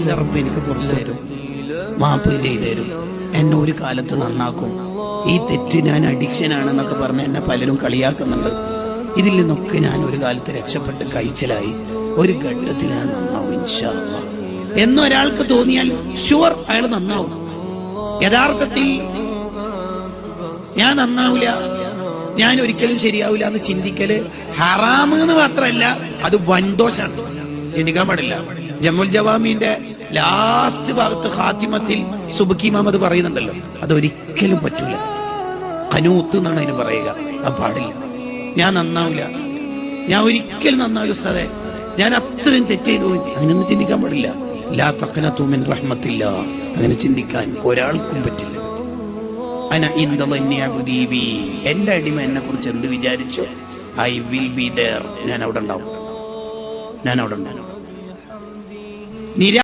എന്റെ റബ്ബ് എനിക്ക് പുറത്തു തരും, മാപ്പ് ചെയ്തു തരും, എന്നെ ഒരു കാലത്ത് നന്നാക്കും. ഈ തെറ്റ് ഞാൻ അഡിക്ഷനാണെന്നൊക്കെ പറഞ്ഞ് എന്നെ പലരും കളിയാക്കുന്നുണ്ട്. ഇതിൽ നിന്നൊക്കെ ഞാൻ ഒരു കാലത്ത് രക്ഷപ്പെട്ട് കഴിച്ചിലായി. ഒരു ഘട്ടത്തിൽ ഞാൻ നന്നാവും ഇൻഷാ അല്ലാഹ് എന്നൊരാൾക്ക് തോന്നിയാൽ ഷുവർ അയാൾ നന്നാവും. യഥാർത്ഥത്തിൽ ഞാൻ നന്നാവില്ല, ഞാൻ ഒരിക്കലും ശരിയാവില്ല എന്ന് ചിന്തിക്കല് ഹറാമ് എന്ന് മാത്രമല്ല, അത് വൻദോഷാണ്. ചിന്തിക്കാൻ പാടില്ല. ജമുൽ ജവാമിന്റെ ലാസ്റ്റ് ഭാഗത്ത് ഖാത്തിമത്തിൽ സുബ്കി മുഹമ്മദ് പറയുന്നുണ്ടല്ലോ, അതൊരിക്കലും പറ്റൂല. ഖനൂത്ത് എന്നാണ് അതിന് പറയുക. അത് പാടില്ല. ഞാൻ നന്നാവില്ല, ഞാൻ ഒരിക്കലും നന്നാവില്ല ഉസ്താദേ, ഞാൻ അത്രയും തെറ്റ് ചെയ്തു പോയി. അങ്ങനെയൊന്നും ചിന്തിക്കാൻ പാടില്ല. ലാ തഖ്നതു മിൻ റഹ്മത്തില്ലാ, അങ്ങനെ ചിന്തിക്കാൻ ഒരാൾക്കും പറ്റില്ല. അന ഇൻദ ളന്നി അബ്ദീ ബി, എന്റെ അടിമ എന്നെ കുറിച്ച് എന്ത് വിചാരിച്ചു, ഐ വിൽ ബി ദേർ, ഞാൻ അവിടെ ഉണ്ടാവും.